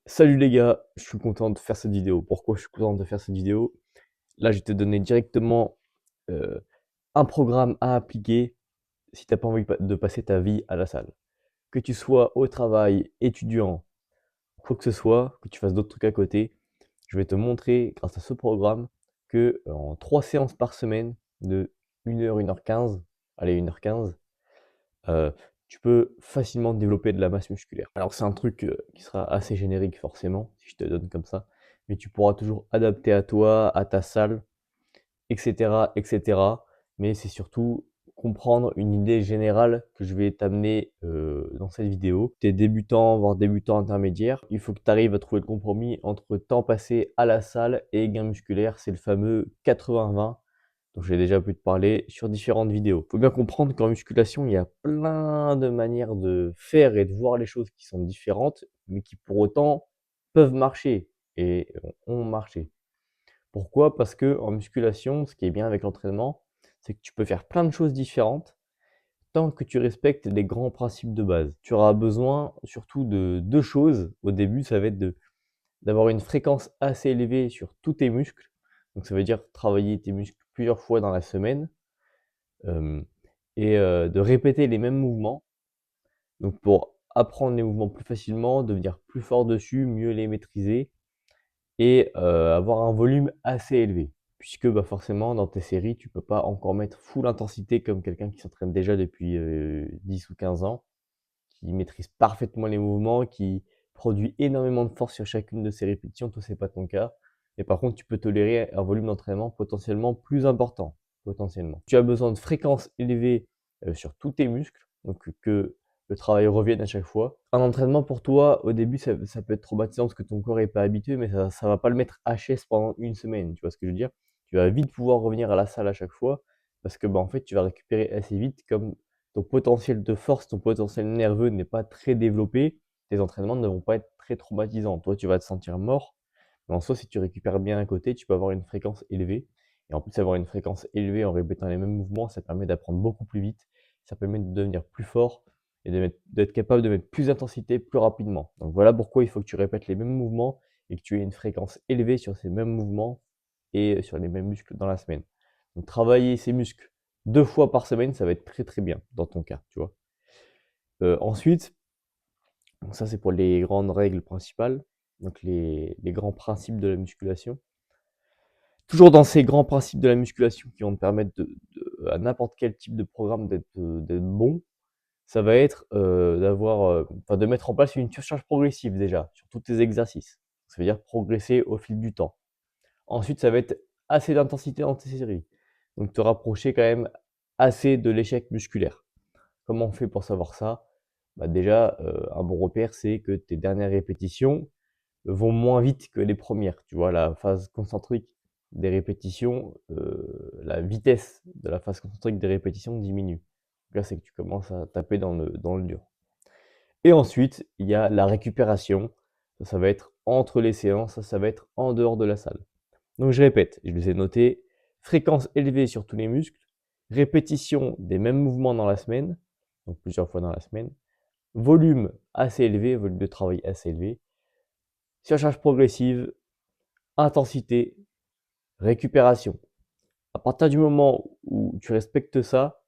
Salut les gars, je suis content de faire cette vidéo. Pourquoi je suis content de faire cette vidéo? Là, je vais te donner directement euh, un programme à appliquer si tu n'as pas envie de passer ta vie à la salle. Que tu sois au travail, étudiant, quoi que ce soit, que tu fasses d'autres trucs à côté, je vais te montrer grâce à ce programme que en 3 séances par semaine de 1 heure, 1 h 15, allez 1 h 15, euh, tu peux facilement développer de la masse musculaire. Alors c'est un truc qui sera assez générique forcément, si je te donne comme ça, mais tu pourras toujours adapter à toi, à ta salle, etc., etc. Mais c'est surtout comprendre une idée générale que je vais t'amener dans cette vidéo. Tu es débutant, voire débutant intermédiaire, il faut que tu arrives à trouver le compromis entre temps passé à la salle et gain musculaire, c'est le fameux 80-20 dont j'ai déjà pu te parler sur différentes vidéos. Il faut bien comprendre qu'en musculation, il y a plein de manières de faire et de voir les choses qui sont différentes, mais qui pour autant peuvent marcher et ont marché. Pourquoi? Parce que en musculation, ce qui est bien avec l'entraînement, c'est que tu peux faire plein de choses différentes tant que tu respectes les grands principes de base. Tu auras besoin surtout de deux choses. Au début, ça va être d'avoir une fréquence assez élevée sur tous tes muscles. Donc ça veut dire travailler tes muscles plusieurs fois dans la semaine euh, et de répéter les mêmes mouvements. Donc pour apprendre les mouvements plus facilement, devenir plus fort dessus, mieux les maîtriser et avoir un volume assez élevé. Puisque bah, forcément, dans tes séries, tu peux pas encore mettre full intensité comme quelqu'un qui s'entraîne déjà depuis 10 ou 15 ans, qui maîtrise parfaitement les mouvements, qui produit énormément de force sur chacune de ses répétitions. Toi, c'est pas ton cas. Mais par contre, tu peux tolérer un volume d'entraînement potentiellement plus important. Potentiellement. Tu as besoin de fréquences élevées sur tous tes muscles, donc que le travail revienne à chaque fois. Un entraînement pour toi, au début, ça peut être traumatisant parce que ton corps est pas habitué, mais ça va pas le mettre HS pendant une semaine. Tu vois ce que je veux dire? Tu vas vite pouvoir revenir à la salle à chaque fois parce que bah, en fait, tu vas récupérer assez vite comme ton potentiel de force, ton potentiel nerveux n'est pas très développé, tes entraînements ne vont pas être très traumatisants. Toi, tu vas te sentir mort, mais en soi, si tu récupères bien un côté, tu peux avoir une fréquence élevée. Et en plus, avoir une fréquence élevée en répétant les mêmes mouvements, ça permet d'apprendre beaucoup plus vite, ça permet de devenir plus fort et d'être capable de mettre plus d'intensité plus rapidement. Donc voilà pourquoi il faut que tu répètes les mêmes mouvements et que tu aies une fréquence élevée sur ces mêmes mouvements et sur les mêmes muscles dans la semaine. Donc travailler ces muscles 2 fois par semaine, ça va être très très bien dans ton cas, tu vois. Ensuite, donc ça c'est pour les grandes règles principales, donc les grands principes de la musculation. Toujours dans ces grands principes de la musculation qui vont te permettre à n'importe quel type de programme d'être bon, ça va être enfin, de mettre en place une surcharge progressive déjà sur tous tes exercices. Ça veut dire progresser au fil du temps. Ensuite, ça va être assez d'intensité dans tes séries. Donc te rapprocher quand même assez de l'échec musculaire. Comment on fait pour savoir ça? Bah déjà, un bon repère, c'est que tes dernières répétitions vont moins vite que les premières. Tu vois, la phase concentrique des répétitions, la vitesse de la phase concentrique des répétitions diminue. Donc là, c'est que tu commences à taper dans le dur. Et ensuite, il y a la récupération. Ça va être entre les séances, ça va être en dehors de la salle. Donc je répète, je les ai notés. Fréquence élevée sur tous les muscles, répétition des mêmes mouvements dans la semaine, donc plusieurs fois dans la semaine, volume assez élevé, volume de travail assez élevé, surcharge progressive, intensité, récupération. À partir du moment où tu respectes ça,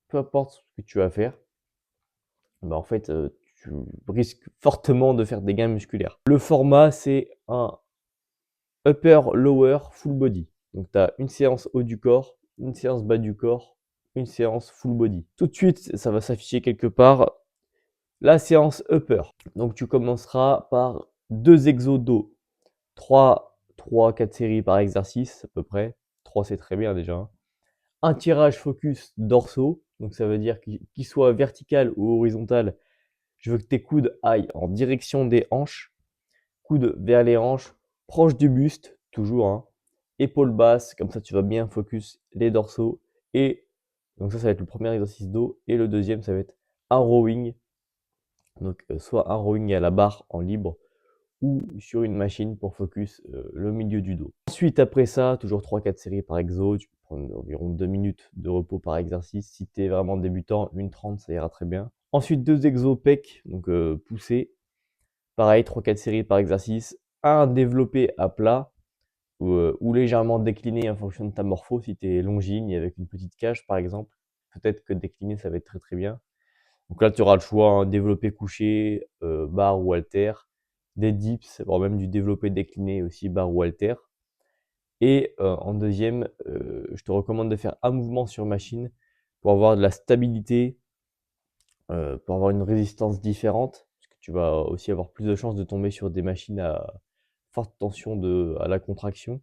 peu importe ce que tu vas faire, bah en fait, tu risques fortement de faire des gains musculaires. Le format, c'est un upper, lower, full body. Donc tu as une séance haut du corps, une séance bas du corps, une séance full body. Tout de suite, ça va s'afficher quelque part la séance upper. Donc tu commenceras par 2 exos dos. 4 séries par exercice à peu près. 3 c'est très bien déjà, hein. Un tirage focus dorsaux, donc ça veut dire qu'il soit vertical ou horizontal. Je veux que tes coudes aillent en direction des hanches, coudes vers les hanches, proche du buste, toujours, hein. Épaules basses, comme ça tu vas bien focus les dorsaux. Et donc ça va être le premier exercice dos. Et le deuxième, ça va être un rowing. Donc soit un rowing à la barre en libre ou sur une machine pour focus le milieu du dos. Ensuite, après ça, toujours 3-4 séries par exo. Tu peux prendre environ 2 minutes de repos par exercice. Si tu es vraiment débutant, 1 30, ça ira très bien. Ensuite, 2 exos pec, donc poussés. Pareil, 3-4 séries par exercice. Un développé à plat ou légèrement décliné en fonction de ta morpho. Si tu es longiligne avec une petite cage par exemple, peut-être que décliné ça va être très très bien. Donc là, tu auras le choix, hein, développé couché, barre ou halter, des dips, voire même du développé décliné aussi, barre ou halter. Et en deuxième, je te recommande de faire un mouvement sur machine pour avoir de la stabilité, pour avoir une résistance différente, parce que tu vas aussi avoir plus de chances de tomber sur des machines à forte tension à la contraction.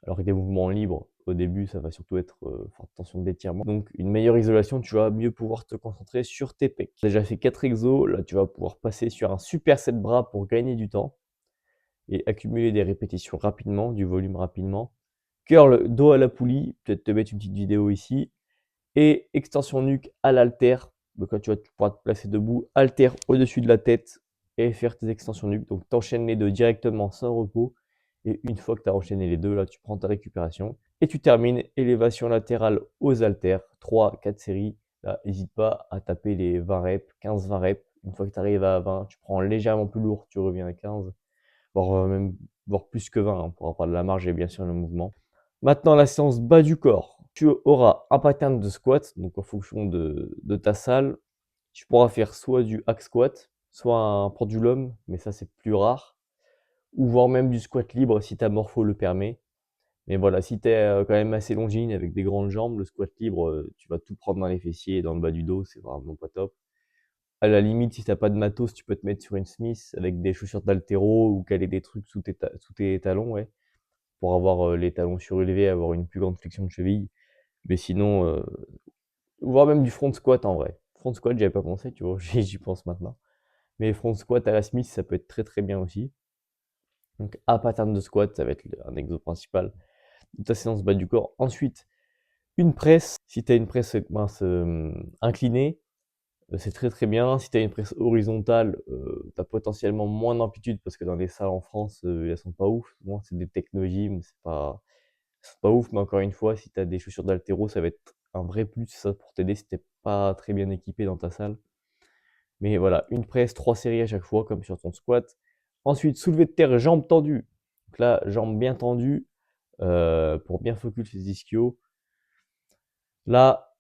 Alors que des mouvements libres, au début, ça va surtout être forte tension d'étirement. Donc une meilleure isolation, tu vas mieux pouvoir te concentrer sur tes pecs. Tu as déjà fait 4 exos, là tu vas pouvoir passer sur un super set bras pour gagner du temps et accumuler des répétitions rapidement, du volume rapidement. Curl dos à la poulie, peut-être te mettre une petite vidéo ici. Et extension nuque à l'halter. Donc là, tu pourras te placer debout, halter au-dessus de la tête et faire tes extensions nuque. Donc tu enchaînes les deux directement sans repos. Et une fois que tu as enchaîné les deux, là, tu prends ta récupération. Et tu termines élévation latérale aux haltères. 3-4 séries. Là, n'hésite pas à taper les 20 reps, 15-20 reps. Une fois que tu arrives à 20, tu prends légèrement plus lourd, tu reviens à 15 voire plus que 20 hein, pour avoir de la marge et bien sûr le mouvement. Maintenant, la séance bas du corps. Tu auras un pattern de squat, donc en fonction de ta salle. Tu pourras faire soit du hack squat, soit un pendulum, mais ça c'est plus rare, ou voire même du squat libre si ta morpho le permet. Mais voilà, si tu es quand même assez longiligne avec des grandes jambes, le squat libre, tu vas tout prendre dans les fessiers et dans le bas du dos, c'est vraiment pas top. À la limite, si t'as pas de matos, tu peux te mettre sur une Smith avec des chaussures d'haltéro ou caler des trucs sous tes talons, ouais, pour avoir les talons surélevés, avoir une plus grande flexion de cheville. Mais sinon, voire même du front squat en vrai. Front squat, j'avais pas pensé, tu vois, j'y pense maintenant. Mais front squat à la Smith, ça peut être très très bien aussi. Donc, à pattern de squat, ça va être un exo principal de ta séance bas du corps. Ensuite, une presse. Si tu as une presse mince, inclinée, c'est très très bien. Si tu as une presse horizontale, tu as potentiellement moins d'amplitude parce que dans les salles en France, elles sont pas ouf. Souvent, c'est des techno-gyms, c'est pas ouf, mais encore une fois, si tu as des chaussures d'haltéro, ça va être un vrai plus ça pour t'aider si t'es pas très bien équipé dans ta salle. Mais voilà, une presse, 3 séries à chaque fois, comme sur ton squat. Ensuite, soulevé de terre, jambes tendues. Donc là, jambes bien tendues pour bien focus les ischios. Là,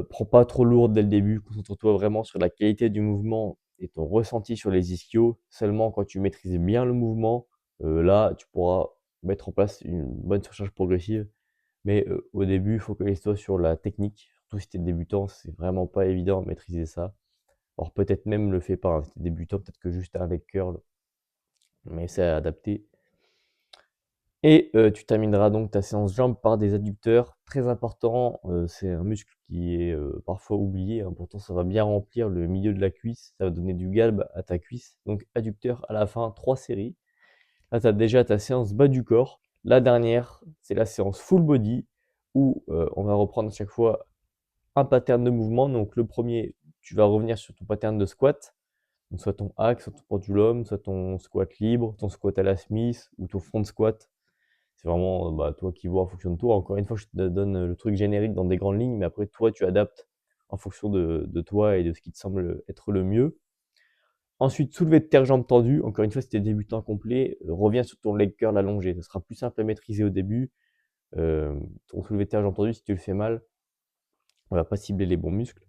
prends pas trop lourd dès le début, concentre-toi vraiment sur la qualité du mouvement et ton ressenti sur les ischios. Seulement quand tu maîtrises bien le mouvement, là, tu pourras mettre en place une bonne surcharge progressive. Mais au début, focalise-toi sur la technique. Surtout si tu es débutant, c'est vraiment pas évident de maîtriser ça. Alors peut-être même le fais pas, hein, si tu es débutant, peut-être que juste avec curl, mais c'est adapté. Et tu termineras donc ta séance jambes par des adducteurs. Très important, c'est un muscle qui est parfois oublié, hein, pourtant ça va bien remplir le milieu de la cuisse, ça va donner du galbe à ta cuisse. Donc adducteurs à la fin, 3 séries. Là, tu as déjà ta séance bas du corps. La dernière, c'est la séance full body où on va reprendre à chaque fois un pattern de mouvement. Donc le premier, tu vas revenir sur ton pattern de squat. Donc soit ton hack, soit ton pendulum, soit ton squat libre, ton squat à la Smith ou ton front squat. C'est vraiment bah, toi qui vois en fonction de toi. Encore une fois, je te donne le truc générique dans des grandes lignes, mais après, toi, tu adaptes en fonction de toi et de ce qui te semble être le mieux. Ensuite, soulevé de terre, jambes tendues. Encore une fois, si tu es débutant complet, reviens sur ton leg curl allongé. Ce sera plus simple à maîtriser au début. Ton soulevé de terre, jambes tendues, si tu le fais mal, on va pas cibler les bons muscles.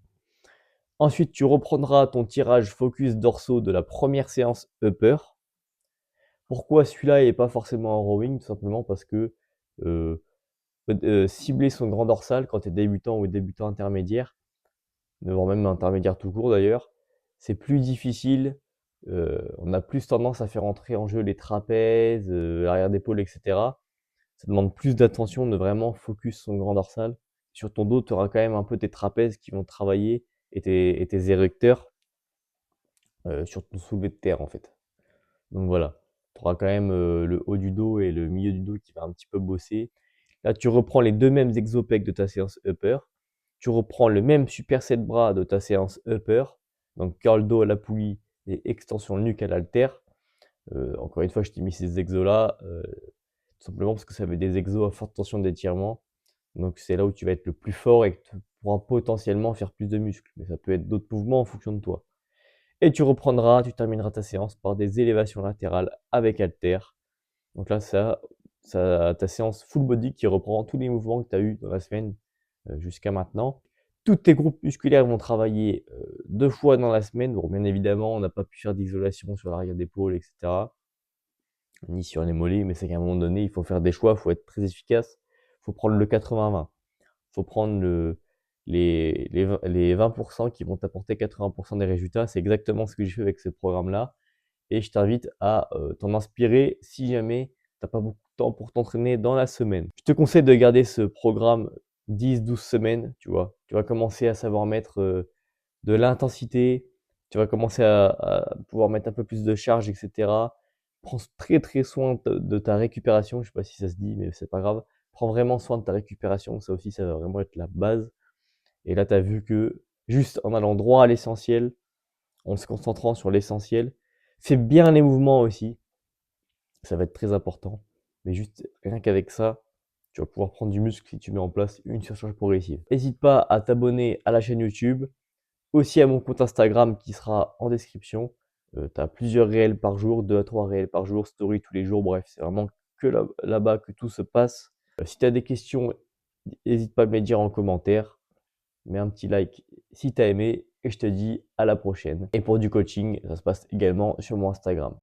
Ensuite, tu reprendras ton tirage focus dorsaux de la première séance upper. Pourquoi celui-là et pas forcément en rowing? Tout simplement parce que euh, cibler son grand dorsal quand tu es débutant ou débutant intermédiaire, voire même intermédiaire tout court d'ailleurs, c'est plus difficile. On a plus tendance à faire entrer en jeu les trapèzes, l'arrière d'épaule, etc. Ça demande plus d'attention de vraiment focus son grand dorsal. Sur ton dos, tu auras quand même un peu tes trapèzes qui vont travailler et tes érecteurs sur ton soulevé de terre en fait. Donc voilà, tu auras quand même le haut du dos et le milieu du dos qui va un petit peu bosser. Là, tu reprends les deux mêmes exopecs de ta séance upper. Tu reprends le même superset bras de ta séance upper. Donc curl dos à la poulie et extension nuque à l'halter. Encore une fois, je t'ai mis ces exos-là, tout simplement parce que ça veut des exos à forte tension d'étirement. Donc c'est là où tu vas être le plus fort et que tu pourras potentiellement faire plus de muscles. Mais ça peut être d'autres mouvements en fonction de toi. Et tu termineras ta séance par des élévations latérales avec haltères. Donc là, ta séance full body qui reprend tous les mouvements que tu as eu dans la semaine jusqu'à maintenant. Tous tes groupes musculaires vont travailler 2 fois dans la semaine. Bon, bien évidemment, on n'a pas pu faire d'isolation sur l'arrière d'épaule, etc. Ni sur les mollets, mais c'est qu'à un moment donné, il faut faire des choix, il faut être très efficace. Il faut prendre le 80-20. Il faut prendre les 20% qui vont t'apporter 80% des résultats. C'est exactement ce que j'ai fait avec ce programme-là. Et je t'invite à t'en inspirer si jamais tu n'as pas beaucoup de temps pour t'entraîner dans la semaine. Je te conseille de garder ce programme 10-12 semaines, tu vois. Tu vas commencer à savoir mettre de l'intensité, tu vas commencer à pouvoir mettre un peu plus de charge, etc. Prends très très soin de ta récupération. Je sais pas si ça se dit, mais c'est pas grave. Prends vraiment soin de ta récupération. Ça aussi, ça va vraiment être la base. Et là, tu as vu que juste en allant droit à l'essentiel, en se concentrant sur l'essentiel, fais bien les mouvements aussi. Ça va être très important. Mais juste rien qu'avec ça, tu vas pouvoir prendre du muscle si tu mets en place une surcharge progressive. N'hésite pas à t'abonner à la chaîne YouTube, aussi à mon compte Instagram qui sera en description. Tu as plusieurs réels par jour, 2 à 3 réels par jour, story tous les jours, bref, c'est vraiment que là-bas que tout se passe. Si tu as des questions, n'hésite pas à me les dire en commentaire. Mets un petit like si tu as aimé et je te dis à la prochaine. Et pour du coaching, ça se passe également sur mon Instagram.